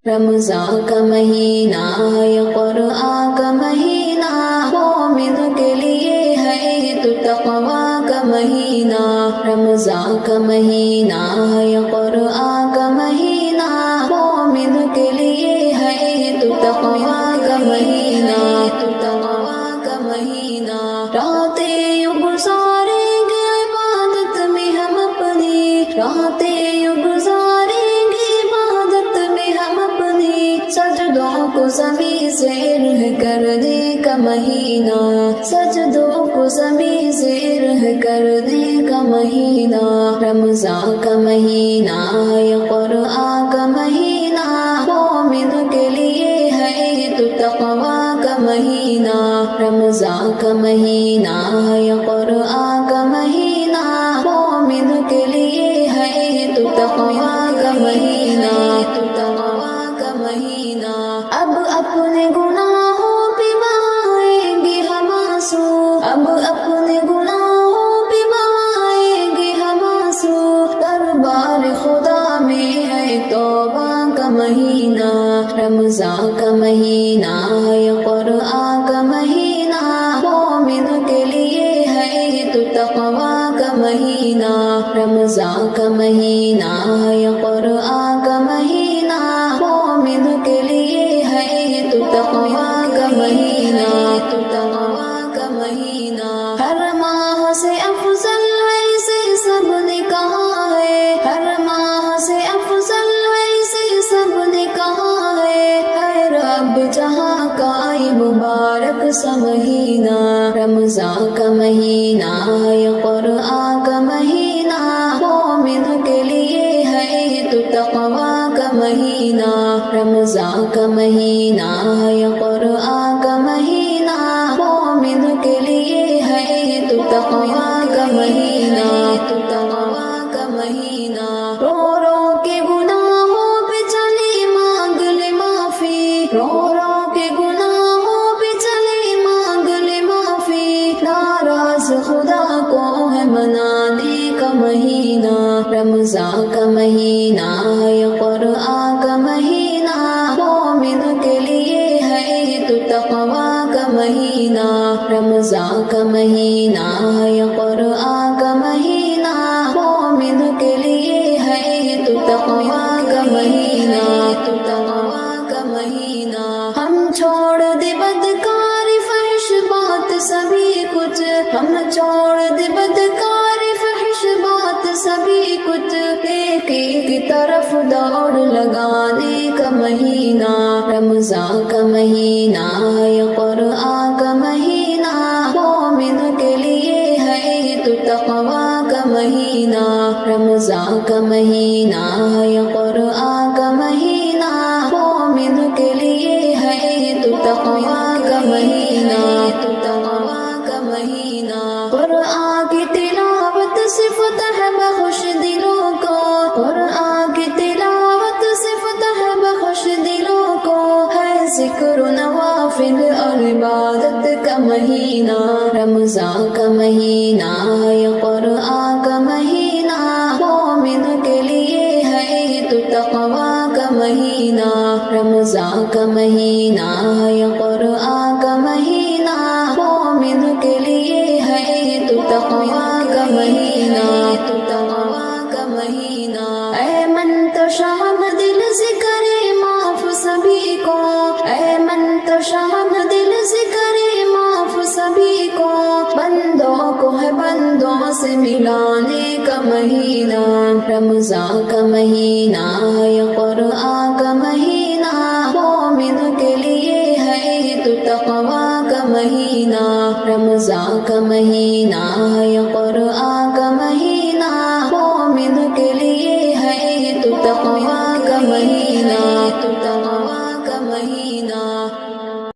رمضان کا مہینہ ہے قرآن کا مہینہ، مومن کے لیے ہے یہ تو تقویٰ کا مہینہ۔ رمضان کا مہینہ ہے قرآن کا مہینہ، مومن کے لیے ہے یہ تو تقویٰ کا مہینہ، تو تقویٰ کا مہینہ۔ راتیں یوں گزاریں گے عبادت میں ہم اپنی، راتیں یوں گزاریں گے عبادت میں ہم اپنی، سجدوں کو زمین سے رہ کرنے کا مہینہ، سجدوں کو زمین سے رہ کرنے کا مہینہ۔ رمضان کا مہینہ ہے قرآن کا مہینہ، مومن کے لیے ہے یہ تو تقویٰ کا مہینہ۔ رمضان کا مہینہ ہے قرآن کا مہینہ، مومن کے لیے ہے یہ تو تقویٰ کا مہینہ، تو تقویٰ کا مہینہ۔ اب اپنے گناہوں پہ بہائیں گے ہم آنسو، اب اپنے گناہوں پہ بہائیں گے ہم آنسو، دربار خدا میں ہے توبہ کا مہینہ۔ رمضان کا مہینہ ہے قرآن کا مہینہ، مومن کے لیے ہے یہ تو تقویٰ کا مہینہ۔ رمضان کا مہینہ ہے قرآن کا مہینہ، مومن کے لیے ہے یہ تو تقویٰ کا مہینہ، تو تقویٰ کا مہینہ۔ ہر ماہ سے افضل ہے اسے سب نے کہا ہے، ہر ماہ سے افضل ہے اسے سب نے کہا ہے، اے رب جہاں کا یہ مبارک سا مہینہ۔ رمضان کا مہینہ ہے قرآن کا مہینہ، مومن کے لیے ہے یہ تو تقویٰ کا مہینہ۔ رمضان کا مہینہ ہے قرآن کا مہینہ، مومن کے لیے ہے یہ تو تقویٰ کا مہینہ، تو تقویٰ کا مہینہ۔ رو رو کے گناہوں پہ چلے مانگ لے معافی، رو رو کے گناہوں پہ چلے مانگ لے معافی، ناراض خدا کو ہے منانے کا مہینہ۔ رمضان کا مہینہ ہے قرآن کا مہینہ، مومن کے لیے ہے یہ تو تقویٰ کا مہینہ۔ رمضان کا مہینہ ہے قرآن کا مہینہ، مومن کے لیے ہے یہ تو تقویٰ کا مہینہ، تو تقویٰ کا مہینہ۔ ہم چھوڑ دے بدکاری فحش بات سبھی کچھ، ہم چھوڑ دے بدکاری فحش بات سبھی کچھ، ایک ایک طرف دوڑ لگانے کا مہینہ۔ رمضان کا مہینہ ہے قرآن کا مہینہ، مومن کے لیے ہے یہ تو تقویٰ کا مہینہ۔ رمضان کا مہینہ ہے قرآن کا مہینہ، مومن کے لیے ہے یہ تو تقویٰ کا مہینہ، تو تقویٰ کا مہینہ۔ قرآن کی تلاوت سے فتح بخش دلوں کو، قرآن کی تلاوت سے فتح بخش دلوں کو، ہے ذکر و نوافل اور عبادت کا مہینہ۔ رمضان کا مہینہ ہے قرآن کا مہینہ، مومن کے لیے ہے یہ تو تقویٰ کا مہینہ۔ رمضان کا مہینہ ہے قرآن کا مہینہ، مومن کے لیے ہے یہ تو تقویٰ کا مہینہ، تو تقویٰ کا مہینہ۔ اے منتشا ہم دل سے کرے معاف سبھی کو، اے منتشا ہم دل سے کرے معاف سبھی کو، بندوں کو ہے بندوں سے ملانے کا مہینہ۔ رمضان کا مہینہ ہے قرآن کا مہینہ، مومن کے لیے ہے یہ تو تقویٰ کا مہینہ۔ رمضان کا مہینہ ہے قرآن کا مہینہ، مومن کے لیے ہے یہ تو تقویٰ کا مہینہ، تو تقویٰ کا مہینہ۔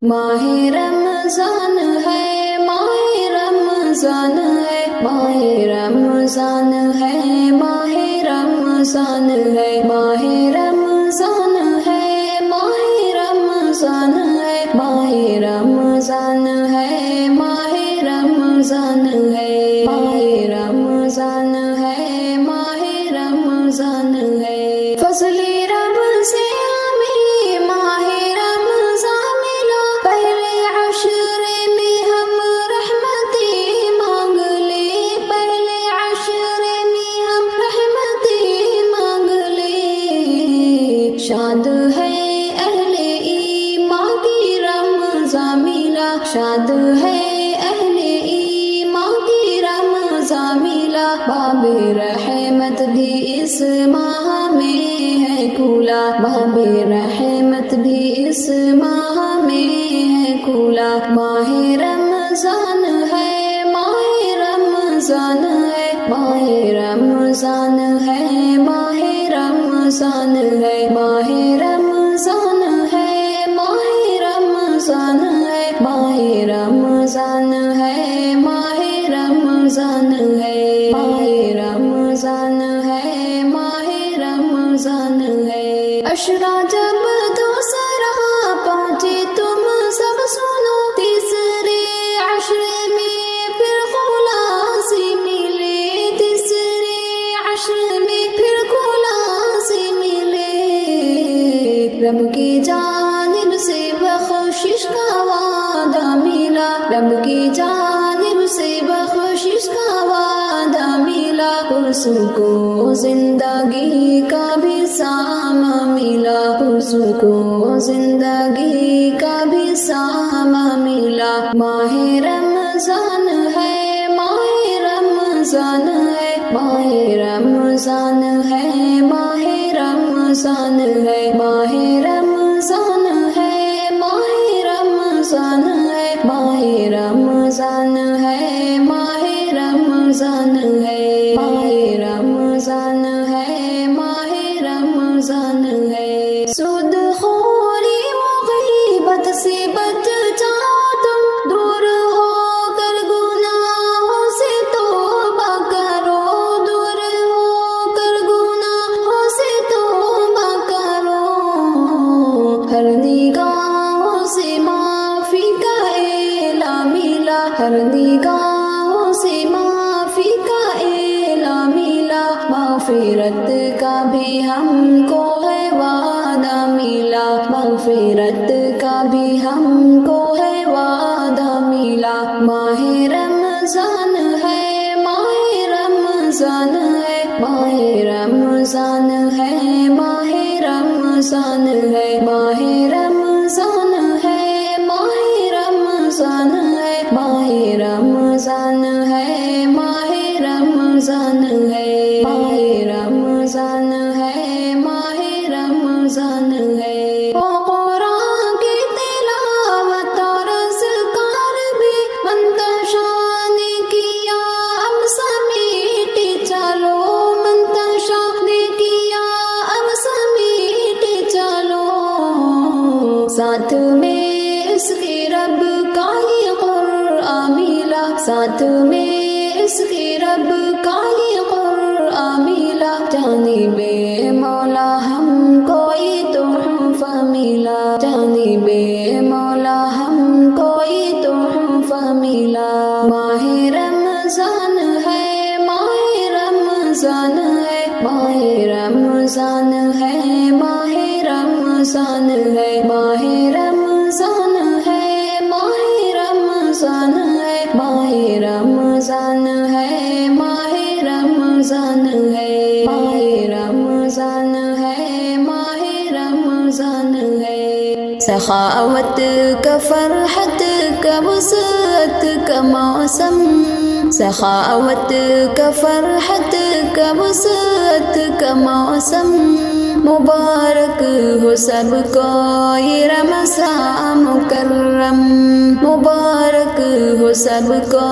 ماہ رمضان ہے، ماہ رمضان ہے، ماہ رمضان ہے، ماہ رمضان ہے، ماہ رمضان ہے، ماہ رمضان ہے، ماہ رمضان ہے، ماہ رمضان ہے، ماہ رمضان ہے، ماہ رمضان ہے۔ فضل رب سے ہمیں ملا، باب رحمت بھی اس ماہ میں ہے کھلا، باب رحمت بھی اس ماہ میں ہے کھلا۔ ماہ رمضان ہے، ماہ رمضان ہے، ماہ رمضان ہے، ماہ رمضان ہے، ماہ رمضان ہے، ماہ رمضان ہے، ماہ رمضان ہے، ماہ رمضان ہے، ماہ رمضان ہے، ماہ رمضان ہے۔ عشرہ جب دوسرا پہنچے تم سب سنو، تیسرے عشر میں پھر خلاصے ملے، تیسرے عشر میں پھر خلاصے ملے۔ رب کی جانب سے بخشش کا وعدہ ملا، رب کی جانب سے بخشش کا وعدہ ملا۔ پرسکون زندگی کا بھی سامان ملا، پرسکون زندگی کا بھی سامان ملا۔ ماہ رمضان ہے، ماہ رمضان ہے، ماہ رمضان ہے، ماہ رمضان ہے، ماہ رمضان ہے، ماہ رمضان ہے، ماہ رمضان ہے، ماہ رمضان ہے، ماہ رمضان ہے، ماہ رمضان ہے۔ سود خوری مغیبت سے بچ جاؤ تم، دور ہو کر گناہوں سے توبہ کرو، دور ہو کر گناہوں سے توبہ کرو۔ ہر نگاہوں سے معافی کا اعلان ملا، ہر نگاہوں سے معافی کا اعلان ملا۔ مغفرت کا بھی ہم کو ہے وعدہ ملا، مغفرت کا بھی ہم کو ہے وعدہ ملا۔ ماہ رمضان ہے، ماہ رمضان ہے، ماہ رمضان ہے، ماہ رمضان ہے، ماہ رمضان ہے، ماہ رمضان ہے، ماہ رمضان ہے، ماہ رمضان ہے، ماہ رمضان ہے، ماہ رمضان ہے۔ او قرآن کی تلاوت اور اذکار بھی منتشا نے کیا، اب سمیٹے چلو، منتشا نے کیا، اب سمیٹے چلو۔ ساتھ میں اس کے رب کا یہ قرآن ملا، ساتھ میں اس کے رب کا یہ قرآن ملا۔ جانب مولا ہم کو یہ تحفہ ملا، جانب مولا ہم کو یہ تحفہ ملا۔ ماہ رمضان ہے، ماہ رمضان ہے، ماہ رمضان ہے، ماہ رمضان ہے، ماہ رمضان ہے، ماہ رمضان ہے، ماہ رمضان ہے، ماہ رمضان ہے، ماہ رمضان ہے، ماہ رمضان ہے۔ سخاوت کا فرحت کا وسعت کا موسم، سخاوت کا فرحت کا وسعت کا موسم، مبارک ہو سب کو یہ رمضان مکرم، مبارک ہو سب کو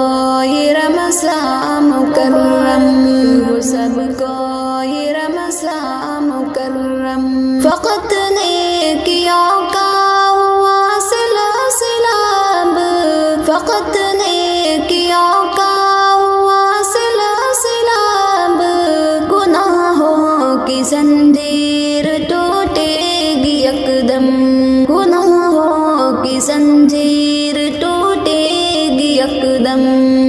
یہ رمضان مکرم، ہو سب کو یہ رمضان مکرم۔ فقط نیکیوں کا ہوا سلسلہ، فقط نیکیوں کا ہوا سلسلہ، گناہوں کی زنجیر ٹوٹے گی یکدم، گناہوں کی زنجیر ٹوٹے گی یکدم۔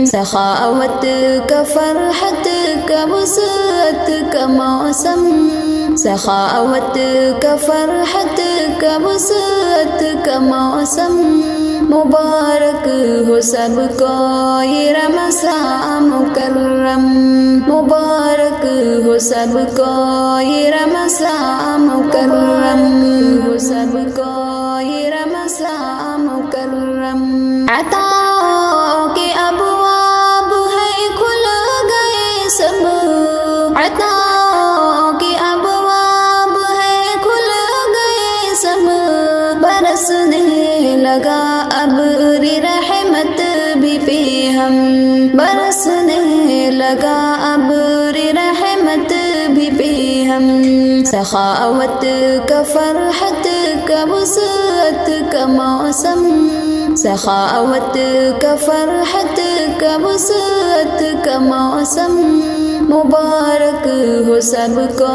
سخاوت کا فرحت کا وسعت کا موسم، سخاوت کا فرحت کا وسعت کا موسم، مبارک ہو سب کو یہ رمضان مکرم، مبارک ہو سب کو یہ رمضان مکرم، ہو سب کو یہ رمضان مکرم۔ عطا کے ابواب ہے کھل گئے، عطاؤں کی ابواب ہے کھل گئے سب، برسنے لگا ابر رحمت بھی پہ ہم، برسنے لگا ابر رحمت بھی پہ ہم، سخاوت کا فرحت کا وسعت کا موسم، سخاوت کا فرحت کا وسعت کا موسم، مبارک ہو سب کو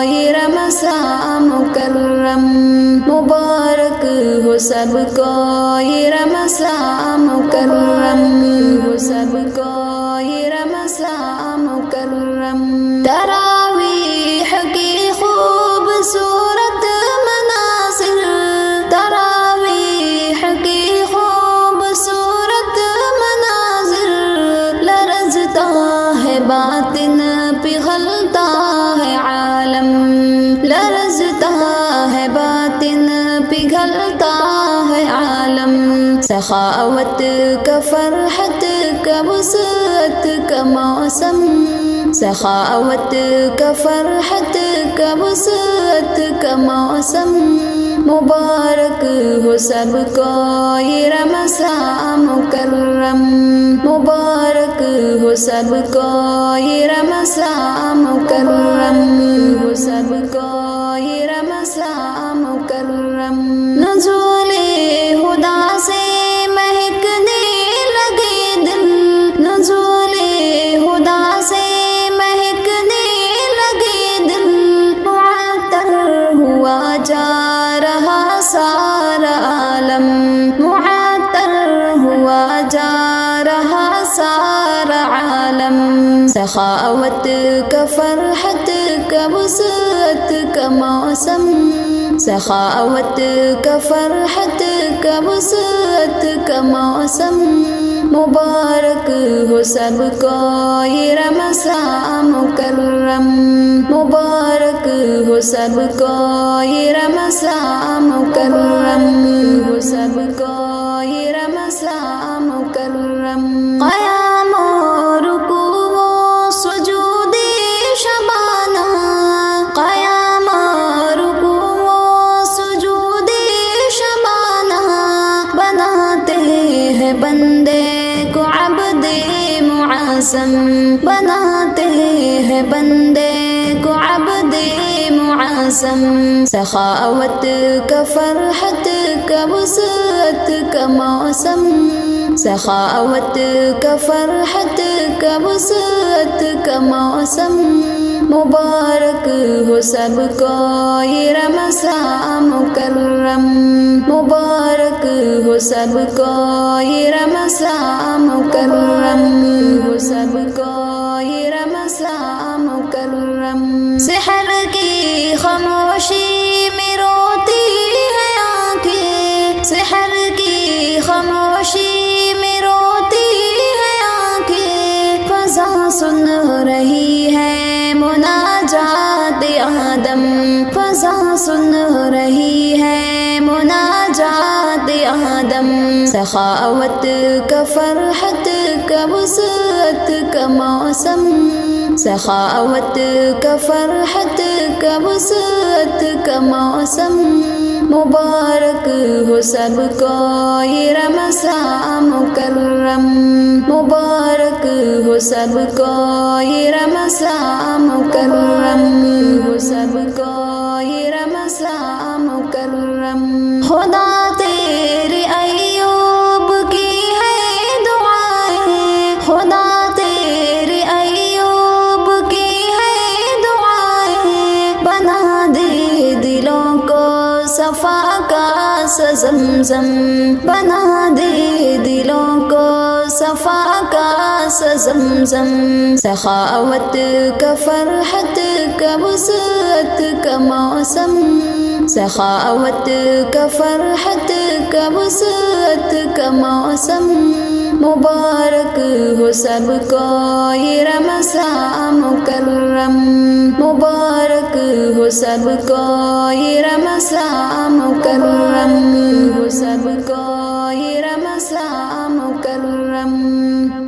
یہ رمضان مکرم، مبارک ہو سب کو یہ رمضان مکرم، ہو سب کو یہ رمضان مکرم۔ تراویح کی خوبصورت مناظر، تراویح کی خوبصورت مناظر، لرزتا ہے باطن پگھلتا ہے عالم، لرزتا ہے باطن پگھلتا ہے عالم، سخاوت کا فرحت کا وسعت کا موسم، سخاوت کا فرحت کا وسعت کا موسم، مبارک ہو سب کو یہ رمضان مکرم، مبارک ہو سب کو یہ رمضان مکرم، ہو سب کو یہ رمضان مکرم۔ نزول خدا سے مہکنے لگے دل، نزول خدا سے مہکنے لگے دل، معطر ہوا جا رہا سارا عالم، معطر ہوا جا رہا سارا عالم، سخاوت کا فرحت کا وسعت کا موسم، سخاوت کا فرحت کا وسعت کا موسم، مبارک ہو سب کو یہ رمضان مکرم، مبارک ہو سب کو یہ رمضان مکرم، ہو سب کو یہ رمضان مکرم۔ قیام و رکوع و سجود شبانہ، قیام و رکوع و سجود شبانہ، بناتے ہیں بندے کو عبد معظم، بناتے ہیں بندے کو عبد معظم، سخاوت کا فرحت کا وسعت کا موسم، سخاوت کا فرحت کا وسعت کا موسم، مبارک ہو سب کو یہ رمضان مکرم، مبارک ہو سب کو یہ رمضان مکرم، ہو سب کو یہ رمضان مکرم۔ سحر کی خاموشی میں روتی ہے آنکھیں، سحر کی خاموشی میں روتی ہے آنکھیں، فضا سن رہی ہے مناجات آدم، فضا سن رہی ہے مناجات آدم، سخاوت کا فرحت کا وسعت کا موسم، سخاوت کا فرحت کا وسعت کا موسم، مبارک ہو سب کو یہ رمضان مکرم، مبارک ہو سب کو یہ رمضان مکرم، ہو سب کو یہ رمضان مکرم۔ خدا تیرے ایوب کی ہے دعائیں، خدا تیرے ایوب کی ہے دعائیں، بنا دے دلوں کو صفا کا زمزم، بنا دے دلوں کو صفا کا زمزم، سخاوت کا فرحت کا وسعت کا موسم، سخاوت کا فرحت کا وسعت کا موسم، مبارک ہو سب کو یہ رمضان مکرم، مبارک ہو سب کو یہ رمضان مکرم، ہو سب کو یہ رمضان